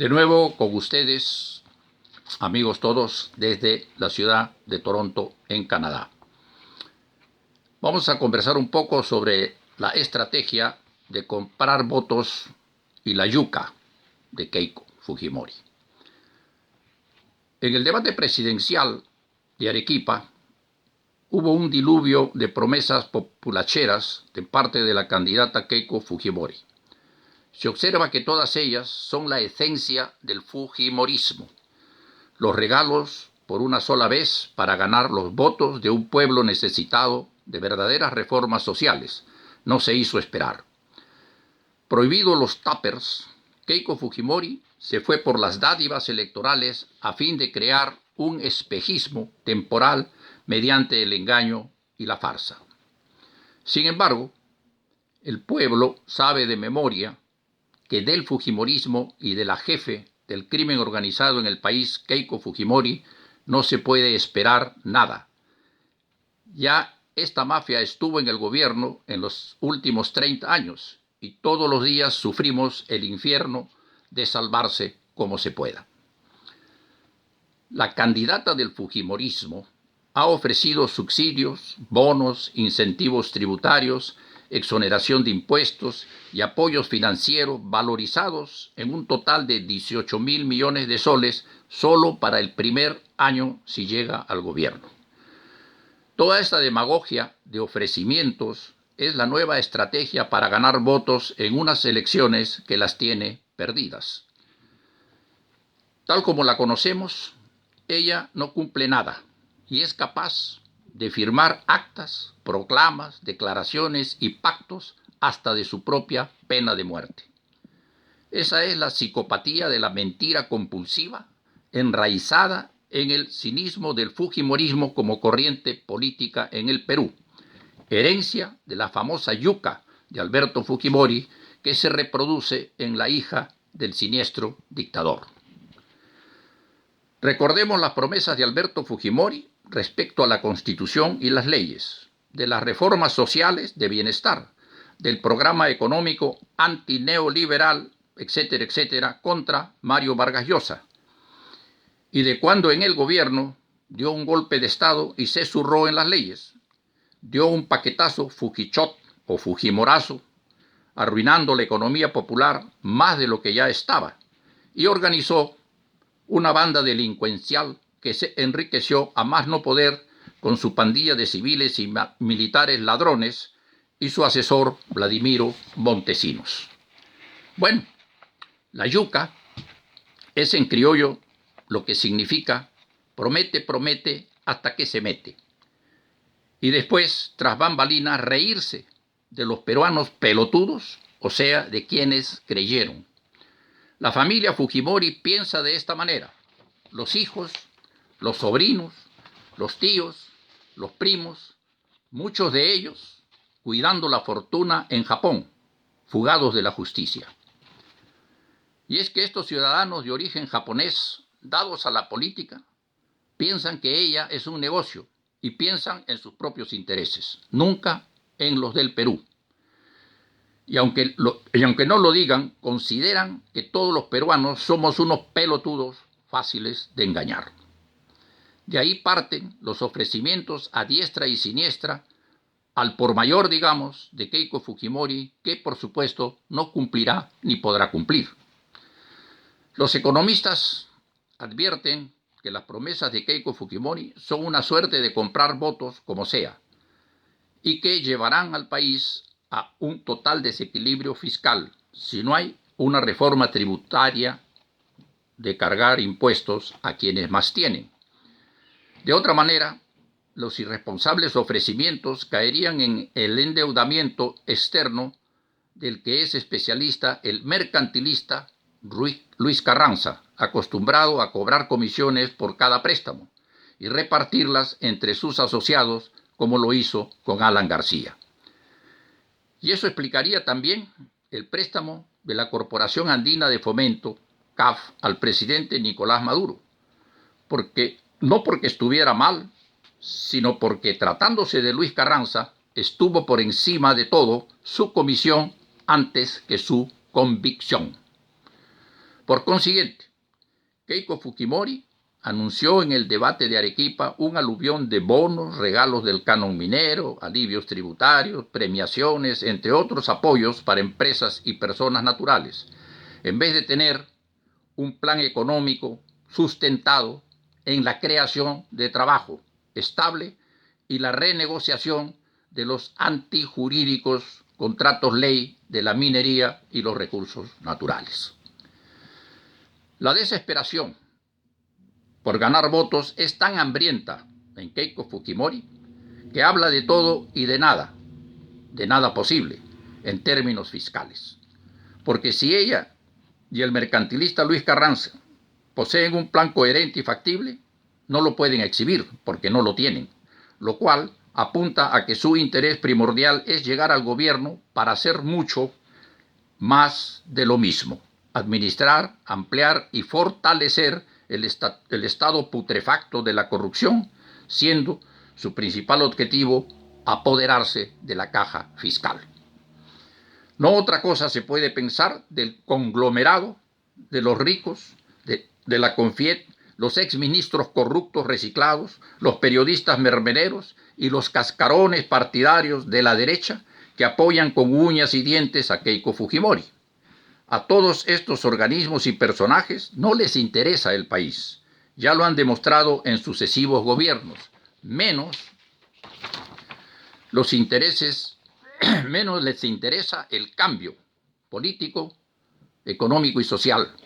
De nuevo con ustedes, amigos todos, desde la ciudad de Toronto, en Canadá. Vamos a conversar un poco sobre la estrategia de comprar votos y la yuca de Keiko Fujimori. En el debate presidencial de Arequipa hubo un diluvio de promesas populacheras de parte de la candidata Keiko Fujimori. Se observa que todas ellas son la esencia del fujimorismo. Los regalos por una sola vez para ganar los votos de un pueblo necesitado de verdaderas reformas sociales. No se hizo esperar. Prohibidos los tuppers, Keiko Fujimori se fue por las dádivas electorales a fin de crear un espejismo temporal mediante el engaño y la farsa. Sin embargo, el pueblo sabe de memoria que del fujimorismo y de la jefe del crimen organizado en el país, Keiko Fujimori, no se puede esperar nada. Ya esta mafia estuvo en el gobierno en los últimos 30 años y todos los días sufrimos el infierno de salvarse como se pueda. La candidata del fujimorismo ha ofrecido subsidios, bonos, incentivos tributarios, exoneración de impuestos y apoyos financieros valorizados en un total de 18,000 millones de soles solo para el primer año si llega al gobierno. Toda esta demagogia de ofrecimientos es la nueva estrategia para ganar votos en unas elecciones que las tiene perdidas. Tal como la conocemos, ella no cumple nada y es capaz de firmar actas, proclamas, declaraciones y pactos hasta de su propia pena de muerte. Esa es la psicopatía de la mentira compulsiva, enraizada en el cinismo del fujimorismo como corriente política en el Perú, herencia de la famosa yuca de Alberto Fujimori que se reproduce en la hija del siniestro dictador. Recordemos las promesas de Alberto Fujimori respecto a la Constitución y las leyes, de las reformas sociales de bienestar, del programa económico antineoliberal, etcétera, etcétera, contra Mario Vargas Llosa, y de cuando en el gobierno dio un golpe de Estado y se zurró en las leyes, dio un paquetazo Fujichot o Fujimorazo, arruinando la economía popular más de lo que ya estaba, y organizó una banda delincuencial que se enriqueció a más no poder con su pandilla de civiles y militares ladrones y su asesor Vladimiro Montesinos. Bueno, la yuca es en criollo lo que significa promete, promete hasta que se mete. Y después, tras bambalinas, reírse de los peruanos pelotudos, o sea, de quienes creyeron. La familia Fujimori piensa de esta manera. Los hijos, los sobrinos, los tíos, los primos, muchos de ellos cuidando la fortuna en Japón, fugados de la justicia. Y es que estos ciudadanos de origen japonés, dados a la política, piensan que ella es un negocio y piensan en sus propios intereses, nunca en los del Perú. Y aunque no lo digan, consideran que todos los peruanos somos unos pelotudos fáciles de engañar. De ahí parten los ofrecimientos a diestra y siniestra al por mayor, digamos, de Keiko Fujimori, que por supuesto no cumplirá ni podrá cumplir. Los economistas advierten que las promesas de Keiko Fujimori son una suerte de comprar votos como sea y que llevarán al país a un total desequilibrio fiscal si no hay una reforma tributaria de cargar impuestos a quienes más tienen. De otra manera, los irresponsables ofrecimientos caerían en el endeudamiento externo del que es especialista el mercantilista Luis Carranza, acostumbrado a cobrar comisiones por cada préstamo y repartirlas entre sus asociados como lo hizo con Alan García. Y eso explicaría también el préstamo de la Corporación Andina de Fomento, CAF, al presidente Nicolás Maduro, no porque estuviera mal, sino porque tratándose de Luis Carranza, estuvo por encima de todo su comisión antes que su convicción. Por consiguiente, Keiko Fujimori anunció en el debate de Arequipa un aluvión de bonos, regalos del canon minero, alivios tributarios, premiaciones, entre otros apoyos para empresas y personas naturales, en vez de tener un plan económico sustentado en la creación de trabajo estable y la renegociación de los antijurídicos contratos ley de la minería y los recursos naturales. La desesperación por ganar votos es tan hambrienta en Keiko Fujimori que habla de todo y de nada posible en términos fiscales. Porque si ella y el mercantilista Luis Carranza poseen un plan coherente y factible, no lo pueden exhibir porque no lo tienen, lo cual apunta a que su interés primordial es llegar al gobierno para hacer mucho más de lo mismo: administrar, ampliar y fortalecer el estado putrefacto de la corrupción, siendo su principal objetivo apoderarse de la caja fiscal. No otra cosa se puede pensar del conglomerado de los ricos, de la Confiet, los exministros corruptos reciclados, los periodistas mermeneros y los cascarones partidarios de la derecha que apoyan con uñas y dientes a Keiko Fujimori. A todos estos organismos y personajes no les interesa el país. Ya lo han demostrado en sucesivos gobiernos. Menos les interesa el cambio político, económico y social,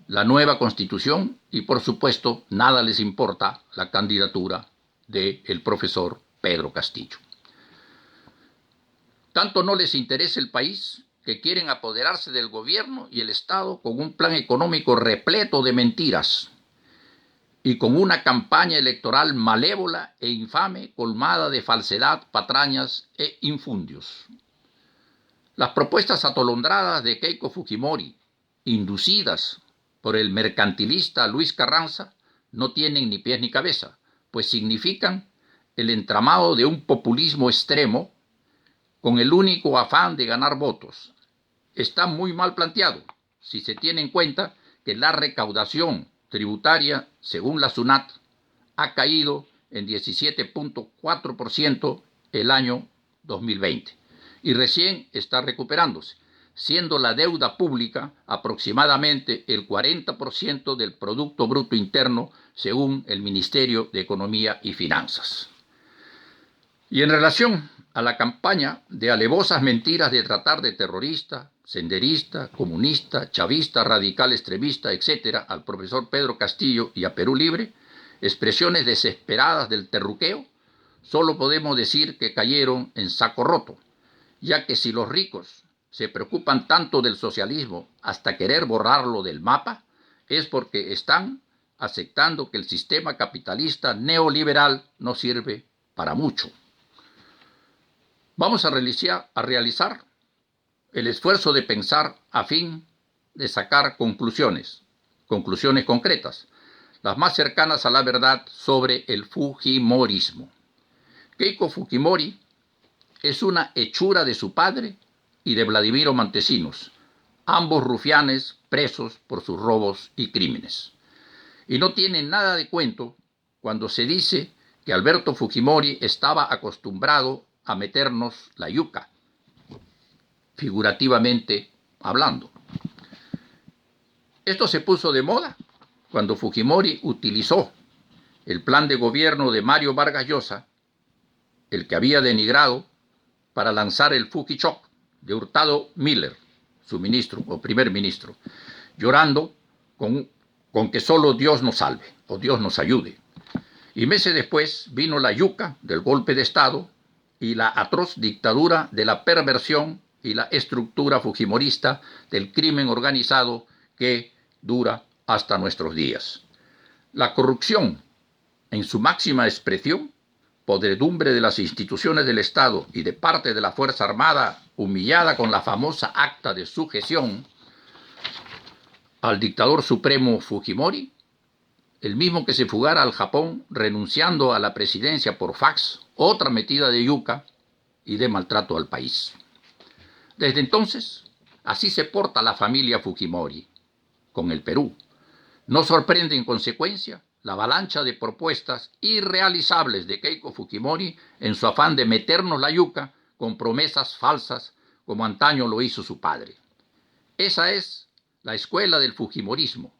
la nueva constitución y, por supuesto, nada les importa la candidatura del profesor Pedro Castillo. Tanto no les interesa el país que quieren apoderarse del gobierno y el Estado con un plan económico repleto de mentiras y con una campaña electoral malévola e infame colmada de falsedad, patrañas e infundios. Las propuestas atolondradas de Keiko Fujimori, inducidas por el mercantilista Luis Carranza, no tienen ni pies ni cabeza, pues significan el entramado de un populismo extremo con el único afán de ganar votos. Está muy mal planteado si se tiene en cuenta que la recaudación tributaria, según la SUNAT, ha caído en 17.4% el año 2020 y recién está recuperándose, siendo la deuda pública aproximadamente el 40% del Producto Bruto Interno, según el Ministerio de Economía y Finanzas. Y en relación a la campaña de alevosas mentiras de tratar de terrorista, senderista, comunista, chavista, radical, extremista, etc., al profesor Pedro Castillo y a Perú Libre, expresiones desesperadas del terruqueo, solo podemos decir que cayeron en saco roto, ya que si los ricos se preocupan tanto del socialismo hasta querer borrarlo del mapa, es porque están aceptando que el sistema capitalista neoliberal no sirve para mucho. Vamos a realizar el esfuerzo de pensar a fin de sacar conclusiones concretas, las más cercanas a la verdad sobre el fujimorismo. Keiko Fujimori es una hechura de su padre y de Vladimiro Montesinos, ambos rufianes presos por sus robos y crímenes. Y no tiene nada de cuento cuando se dice que Alberto Fujimori estaba acostumbrado a meternos la yuca, figurativamente hablando. Esto se puso de moda cuando Fujimori utilizó el plan de gobierno de Mario Vargas Llosa, el que había denigrado, para lanzar el Fujichoc de Hurtado Miller, su ministro o primer ministro, llorando con que solo Dios nos salve o Dios nos ayude. Y meses después vino la yuca del golpe de Estado y la atroz dictadura de la perversión y la estructura fujimorista del crimen organizado que dura hasta nuestros días. La corrupción, en su máxima expresión, podredumbre de las instituciones del Estado y de parte de la Fuerza Armada, humillada con la famosa acta de sujeción al dictador supremo Fujimori, el mismo que se fugara al Japón renunciando a la presidencia por fax, otra metida de yuca y de maltrato al país. Desde entonces, así se porta la familia Fujimori, con el Perú. No sorprende en consecuencia la avalancha de propuestas irrealizables de Keiko Fujimori en su afán de meternos la yuca con promesas falsas como antaño lo hizo su padre. Esa es la escuela del Fujimorismo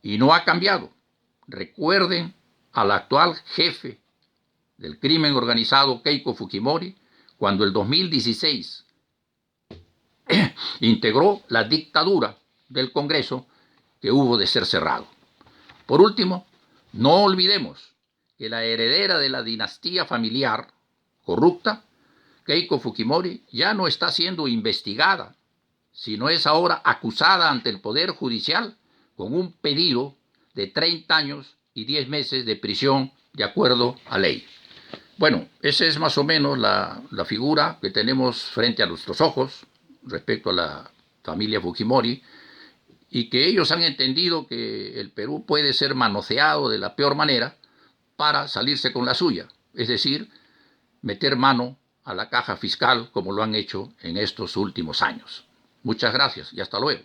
y no ha cambiado. Recuerden al actual jefe del crimen organizado Keiko Fujimori cuando el 2016 integró la dictadura del Congreso que hubo de ser cerrado. Por último, no olvidemos que la heredera de la dinastía familiar corrupta, Keiko Fujimori, ya no está siendo investigada, sino es ahora acusada ante el Poder Judicial con un pedido de 30 años y 10 meses de prisión de acuerdo a ley. Bueno, esa es más o menos la figura que tenemos frente a nuestros ojos respecto a la familia Fujimori, y que ellos han entendido que el Perú puede ser manoseado de la peor manera para salirse con la suya, es decir, meter mano a la caja fiscal como lo han hecho en estos últimos años. Muchas gracias y hasta luego.